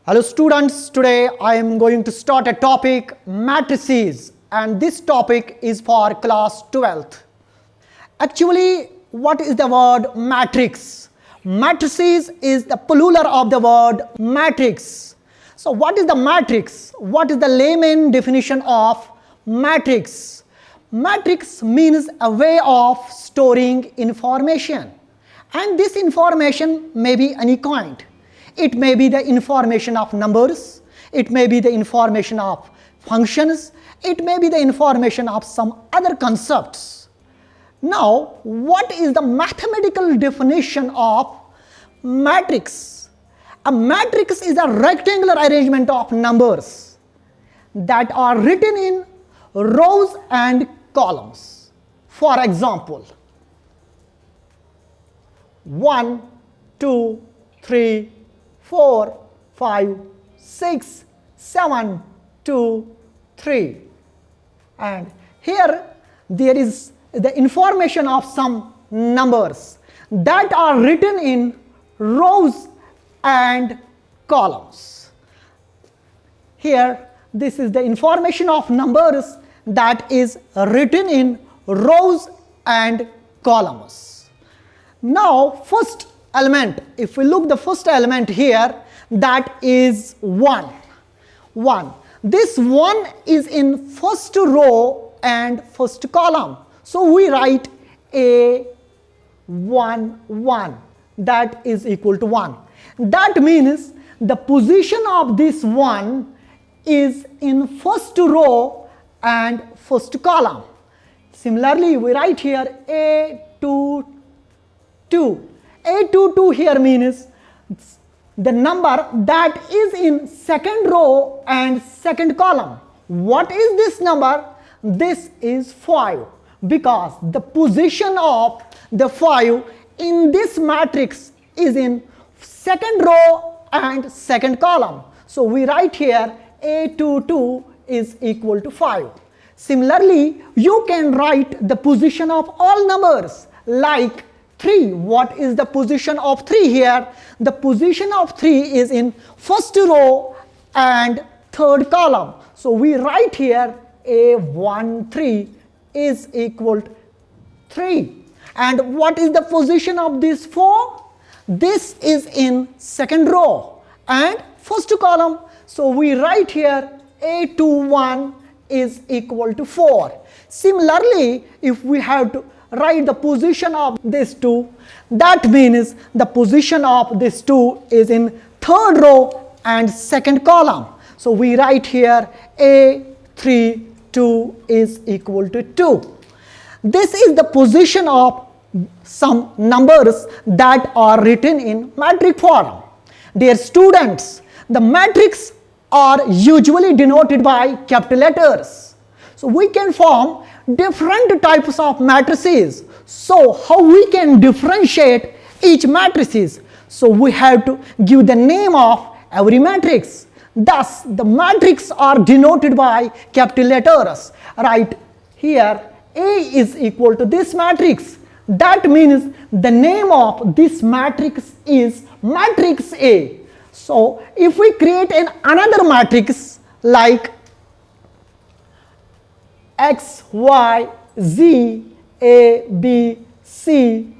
Hello students, today I am going to start a topic matrices, and this topic is for class 12th. Actually, what is the word matrix? Matrices is the plural of the word matrix. So what is the matrix? What is the layman definition of matrix? Matrix means a way of storing information, and this information may be any kind. It may be the information of numbers, it may be the information of functions, it may be the information of some other concepts. Now, what is the mathematical definition of matrix? A matrix is a rectangular arrangement of numbers that are written in rows and columns. For example, 1, 2, 3, 4, 5, 6, 7, 2, 3. And here there is the information of some numbers that are written in rows and columns. Here this is the information of numbers that is written in rows and columns. Now first element, if we look the first element here, that is 1. This 1 is in first row and first column. So we write A 1, that is equal to 1. That means the position of this 1 is in first row and first column. Similarly, we write here A22. A22 here means the number that is in second row and second column. What is this number? This is 5, because the position of the 5 in this matrix is in second row and second column. So we write here A22 is equal to 5. Similarly, you can write the position of all numbers like 3. What is the position of 3 here? The position of 3 is in first row and third column. So we write here A13 is equal to 3. And what is the position of this 4? This is in second row and first column. So we write here A21 is equal to 4. Similarly, if we have to write the position of this 2, that means the position of this 2 is in third row and second column. So we write here A32 is equal to 2. This is the position of some numbers that are written in matrix form. Dear students, the matrix are usually denoted by capital letters. So we can form different types of matrices. So how we can differentiate each matrices? So we have to give the name of every matrix. Thus the matrix are denoted by capital letters. Right here A is equal to this matrix. That means the name of this matrix is matrix A. So if we create another matrix like X, Y, Z, A, B, C,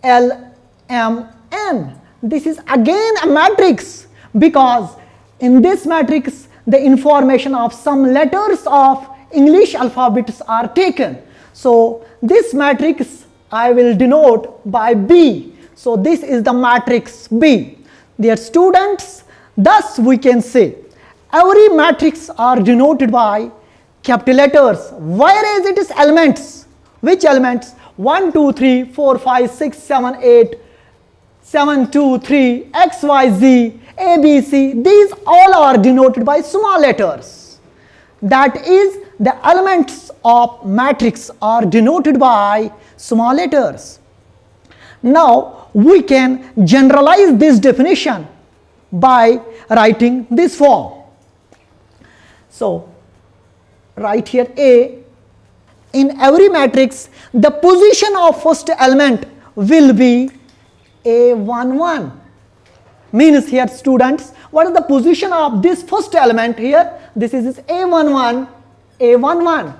L, M, N. This is again a matrix, because in this matrix the information of some letters of English alphabets are taken. So this matrix I will denote by B. So this is the matrix B. Dear students, thus we can say every matrix are denoted by capital letters, whereas it is elements. Which elements? 1, 2, 3, 4, 5, 6, 7, 8, 7, 2, 3, X, Y, Z, A, B, C. These all are denoted by small letters. That is, the elements of matrix are denoted by small letters. Now we can generalize this definition by writing this form. So write here A. In every matrix, the position of first element will be A11. Means here students, what is the position of this first element here? This is A11, A11.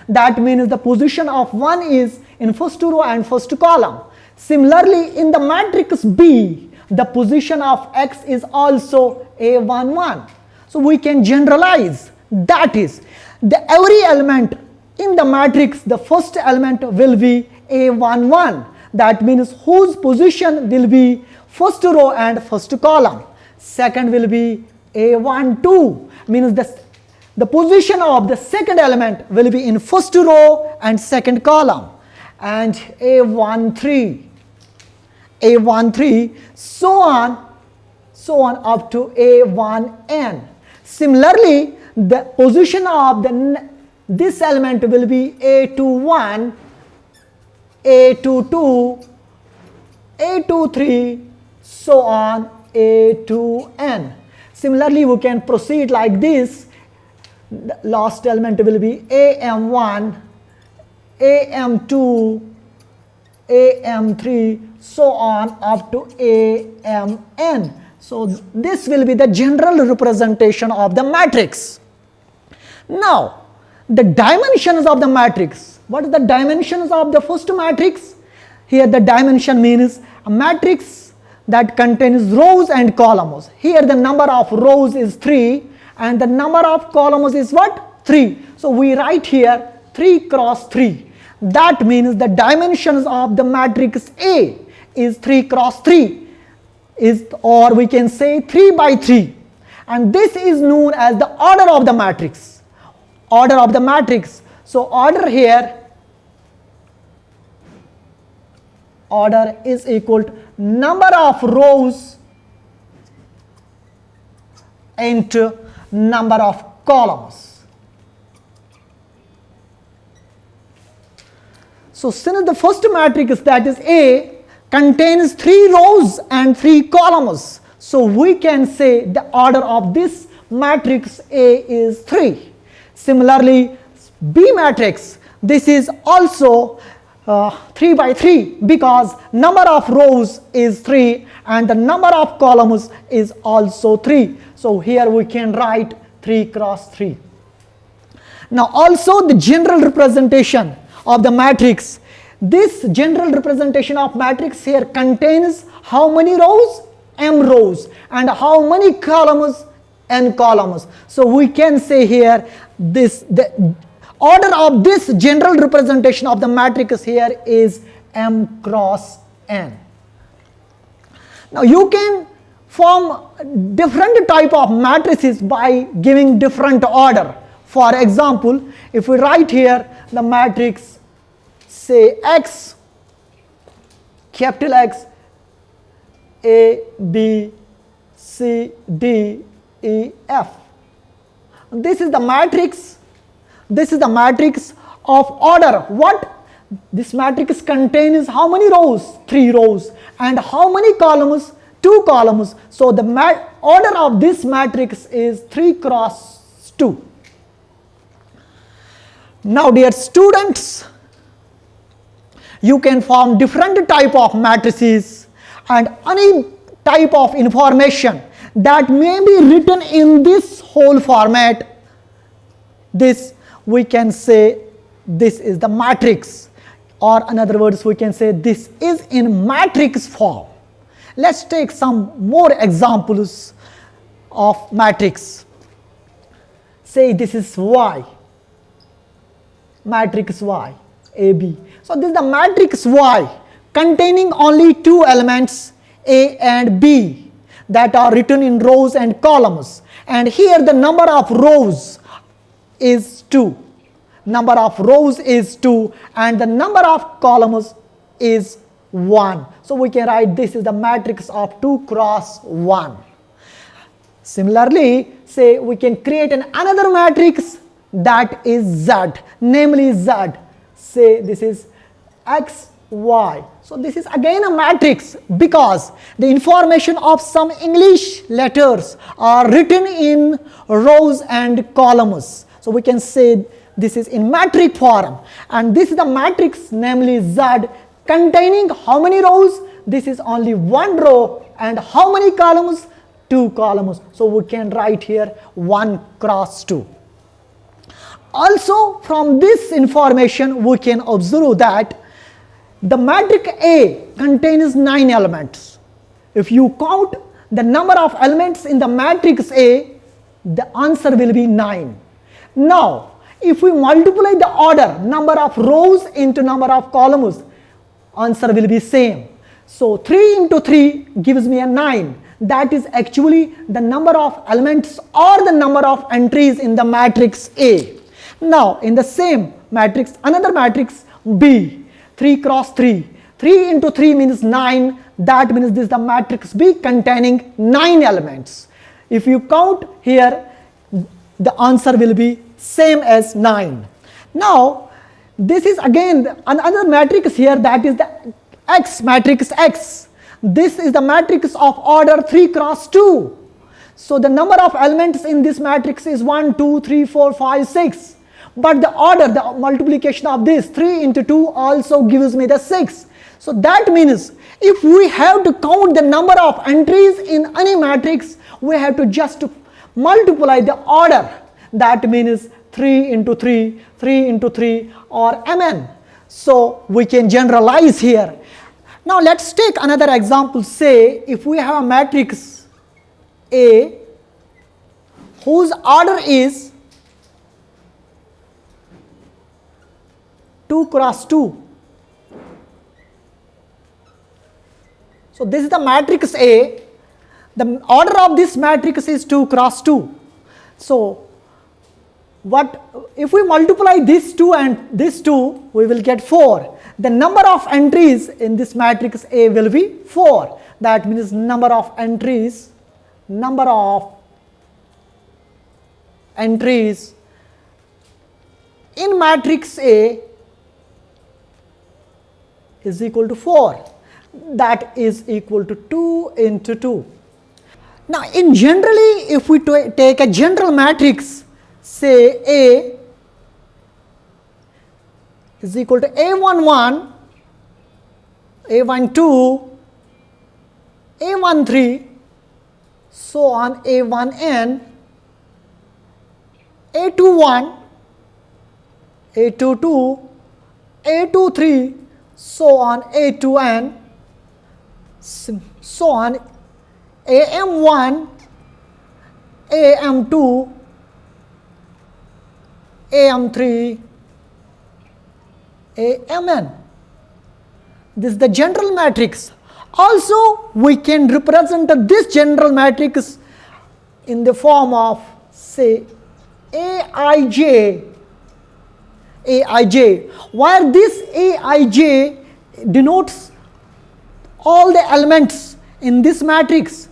That means the position of 1 is in first row and first column. Similarly, in the matrix B, the position of X is also A11. So we can generalize, that is, every element in the matrix, the first element will be A11. That means whose position will be first row and first column. Second will be A12, means the position of the second element will be in first row and second column. And A13, so on up to A1n. Similarly, the position of this element will be A21, A22, A23, so on A2n. Similarly, we can proceed like this. The last element will be AM1, AM2, AM3, so on up to AMN. So this will be the general representation of the matrix. Now, the dimensions of the matrix. What is the dimensions of the first matrix? Here the dimension means a matrix that contains rows and columns. Here the number of rows is 3 and the number of columns is what? 3. So we write here 3 cross 3. That means the dimensions of the matrix A is 3 cross 3, or we can say 3 by 3. And this is known as the order of the matrix. Order of the matrix. So order here, order is equal to number of rows into number of columns. So since the first matrix, that is A, contains 3 rows and 3 columns, so we can say the order of this matrix A is 3. Similarly, B matrix, this is also 3 by 3 because number of rows is 3 and the number of columns is also 3. So here we can write 3 cross 3. Now also the general representation of the matrix. This general representation of matrix here contains how many rows? M rows. And how many columns? N columns. So we can say here the order of this general representation of the matrix here is M cross N. Now you can form different type of matrices by giving different order. For example, if we write here the matrix say X, capital X, A, B, C, D, E, F. This is the matrix. This is the matrix of order. What? This matrix contains how many rows? 3 rows. And how many columns? 2 columns. So the order of this matrix is 3 cross 2. Now dear students, you can form different type of matrices and any type of information that may be written in this whole format. This we can say this is the matrix, or in other words we can say this is in matrix form. Let's take some more examples of matrix. Say this is Y, matrix Y, AB. So this is the matrix Y containing only 2 elements A and B that are written in rows and columns. And here the number of rows is 2. Number of rows is 2 and the number of columns is 1. So we can write this is the matrix of 2 cross 1. Similarly, say we can create another matrix that is Z, namely Z. Say this is XY. So this is again a matrix because the information of some English letters are written in rows and columns. So we can say this is in matrix form, and this is the matrix namely Z containing how many rows? This is only 1 row, and how many columns? 2 columns. So we can write here 1 cross 2. Also from this information we can observe that the matrix A contains 9 elements. If you count the number of elements in the matrix A, the answer will be 9. Now if we multiply the order, number of rows into number of columns, answer will be same. So 3 into 3 gives me a 9. That is actually the number of elements or the number of entries in the matrix A. Now in the same matrix, another matrix B, 3 cross 3. 3 into 3 means 9. That means this is the matrix B containing 9 elements. If you count here, the answer will be same as 9. Now this is again another matrix here, that is the X, matrix X. This is the matrix of order 3 cross 2. So the number of elements in this matrix is 1, 2, 3, 4, 5, 6. But the order, the multiplication of this 3 into 2 also gives me the 6. So that means if we have to count the number of entries in any matrix, we have to just multiply the order. That means 3 into 3, 3 into 3 or mn. So we can generalize here. Now let's take another example. Say if we have a matrix A whose order is 2 cross 2. So this is the matrix A. The order of this matrix is 2 cross 2. So what if we multiply this 2 and this 2, we will get 4. The number of entries in this matrix A will be 4. That means number of entries in matrix A is equal to 4. That is equal to 2 into 2. Now in generally, if we take a general matrix, say A is equal to A11, A12, A13, so on A1n, A21, A22, A23, so on A2n, so on AM1, AM2, AM3, AMN. This is the general matrix. Also we can represent this general matrix in the form of say Aij, where this Aij denotes all the elements in this matrix.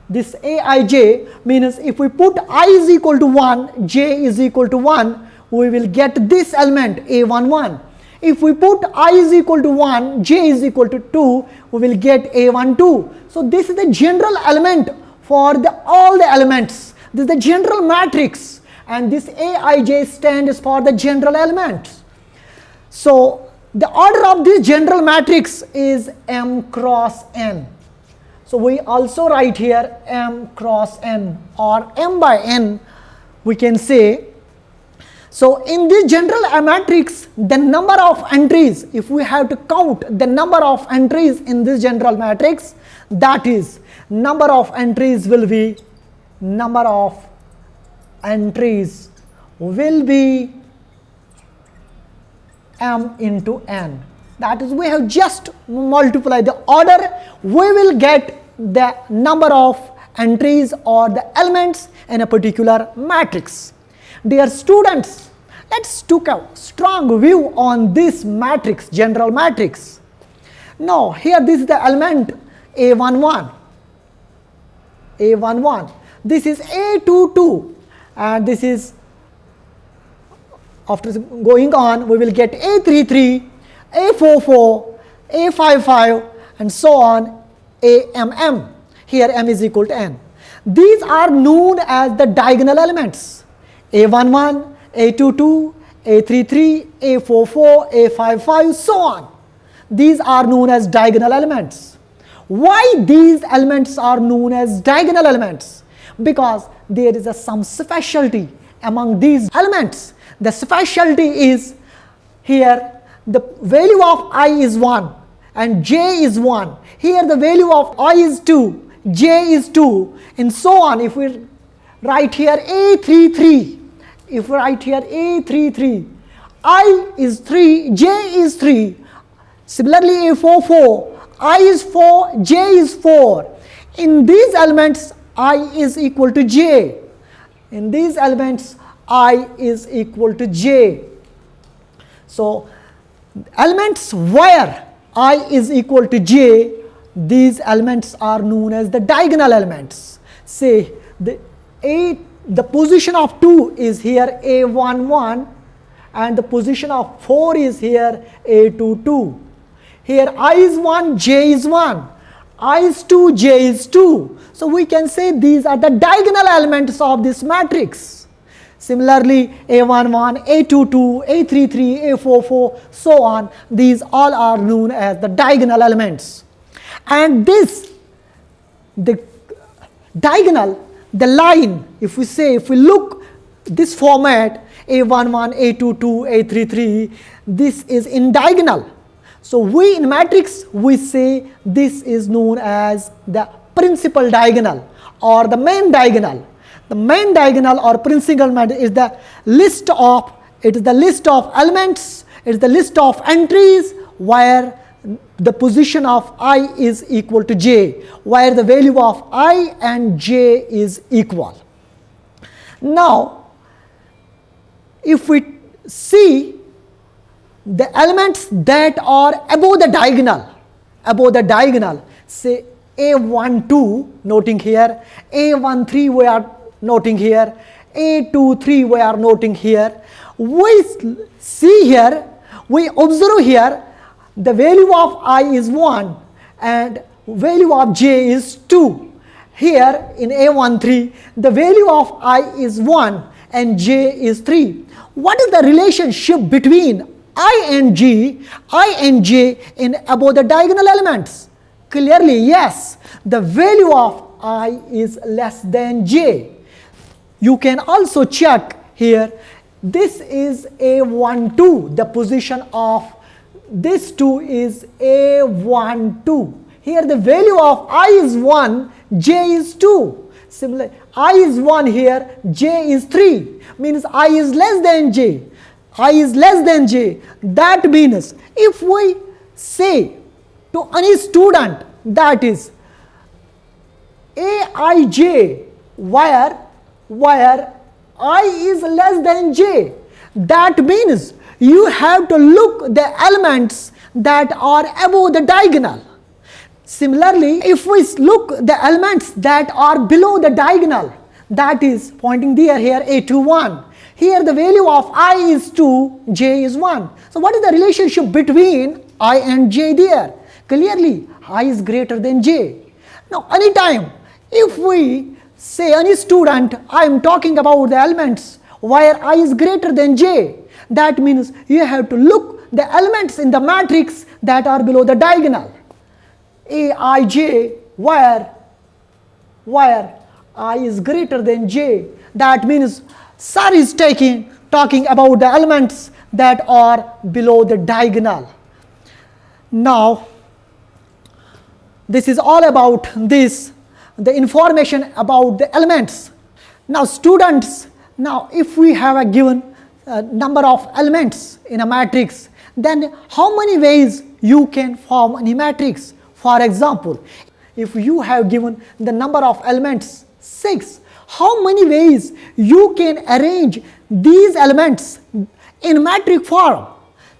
This Aij means if we put I is equal to 1, j is equal to 1, we will get this element A11. If we put I is equal to 1, j is equal to 2, we will get A12. So this is the general element for all the elements. This is the general matrix, and this Aij stands for the general elements. So the order of this general matrix is m cross n. So we also write here m cross n or m by n, we can say. So in this general matrix, the number of entries, if we have to count the number of entries in this general matrix, that is number of entries will be m into n. That is, we have just multiplied the order, we will get the number of entries or the elements in a particular matrix. Dear students, let's take a strong view on this matrix, general matrix. Now here this is the element A11. This is A22, and this is, after going on, we will get A33, A44, A55, and so on, AMM. Here m is equal to n. These are known as the diagonal elements. A11, A22, A33, A44, A55, so on. These are known as diagonal elements. Why these elements are known as diagonal elements? Because there is some specialty among these elements. The specialty is here the value of I is 1 and j is 1. Here the value of I is 2, j is 2, and so on. If we write here A33, if we write here A33, I is 3, j is 3. Similarly A44, I is 4, j is 4. In these elements, I is equal to j. In these elements, I is equal to j. So, elements where I is equal to j, these elements are known as the diagonal elements. Say the position of 2 is here A11 and the position of 4 is here A22. Here I is 1, j is 1, I is 2, j is 2. So we can say these are the diagonal elements of this matrix. Similarly, A11, A22, A33, A44, so on, these all are known as the diagonal elements. And this, the diagonal, the line, if we look this format, A11, A22, A33, this is in diagonal. So we in matrix, we say this is known as the principal diagonal or the main diagonal. The main diagonal or principal matrix is the list of, it is the list of elements, it is the list of entries where the position of I is equal to j, where the value of I and j is equal. Now, if we see the elements that are above the diagonal, say A12, noting here, A13 we are noting here, A23 we are noting here. We see here, we observe here, the value of I is 1 and value of j is 2. Here in A13, the value of I is 1 and j is 3. What is the relationship between I and j in above the diagonal elements? Clearly, yes, the value of I is less than j. You can also check here, this is A12, the position of this 2 is A12. Here the value of I is 1, j is 2. Similarly, I is 1 here, j is 3. Means I is less than j. I is less than j. That means if we say to any student that is Aij where I is less than j, that means you have to look the elements that are above the diagonal. Similarly, if we look the elements that are below the diagonal, that is pointing there here A21. Here the value of I is 2, j is 1. So what is the relationship between I and j there? Clearly, I is greater than j. Now, anytime if we say any student, I am talking about the elements where I is greater than j, that means you have to look the elements in the matrix that are below the diagonal. Aij where I is greater than j, that means sir is talking about the elements that are below the diagonal. Now, this is all about this, the information about the elements. Now students, now if we have a given number of elements in a matrix, then how many ways you can form any matrix? For example, if you have given the number of elements 6, how many ways you can arrange these elements in matrix form?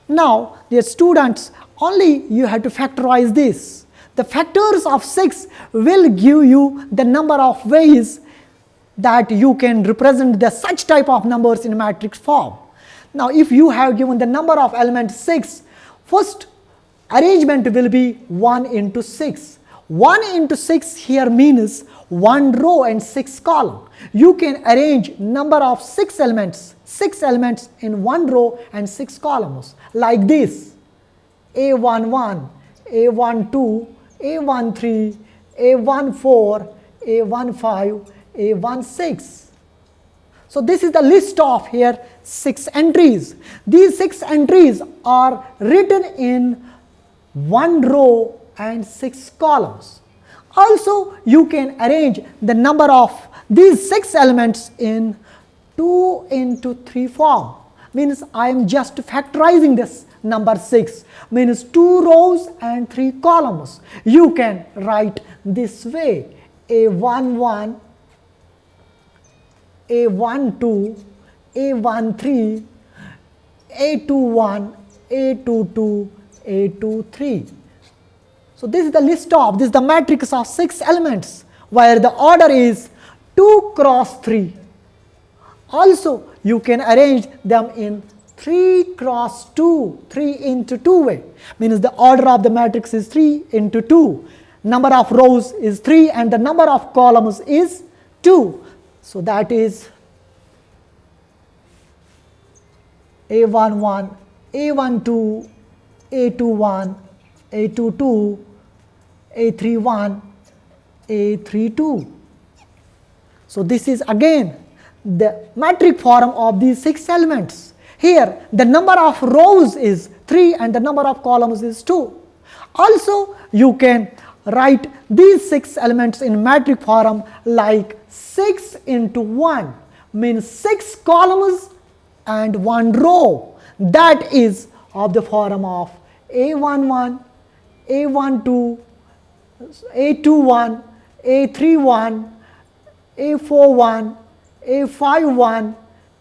Now, dear students, only you have to factorize this. The factors of 6 will give you the number of ways that you can represent the such type of numbers in matrix form. Now, if you have given the number of elements 6, first arrangement will be 1 into 6. 1 into 6 here means 1 row and 6 column. You can arrange number of 6 elements in 1 row and 6 columns like this: A11, A12, A13, A14, A15, A16. So this is the list of here 6 entries. These 6 entries are written in 1 row and 6 columns. Also, you can arrange the number of these 6 elements in 2 into 3 form. Means I am just factorizing this number 6. Means 2 rows and 3 columns. You can write this way: A11, A12, A13, A21, A22, A23. So this is the list of, this is the matrix of 6 elements where the order is 2 cross 3. Also, you can arrange them in 3 cross 2, 3 into 2 way. Means the order of the matrix is 3 into 2. Number of rows is 3 and the number of columns is 2. So that is A11, A12, A21, A22, A31, A32. So this is again the matrix form of these 6 elements. Here the number of rows is 3 and the number of columns is 2. Also you can write these 6 elements in matrix form like 6 into 1, means 6 columns and 1 row. That is of the form of A11, A12, A21, A31, A41, A51,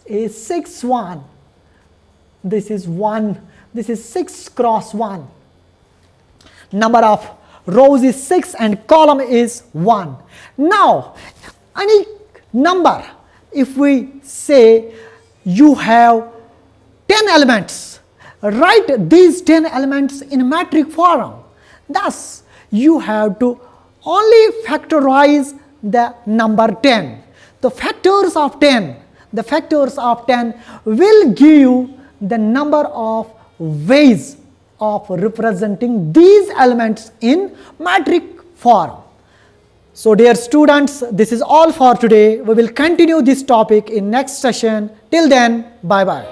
A61. This is 1. This is 6 cross 1. Number of rows is 6 and column is 1. Now, any number, if we say you have 10 elements, write these 10 elements in matrix form. Thus, you have to only factorize the number 10. The factors of 10 will give you the number of ways of representing these elements in matrix form. So dear students, this is all for today. We will continue this topic in next session. Till then, bye bye.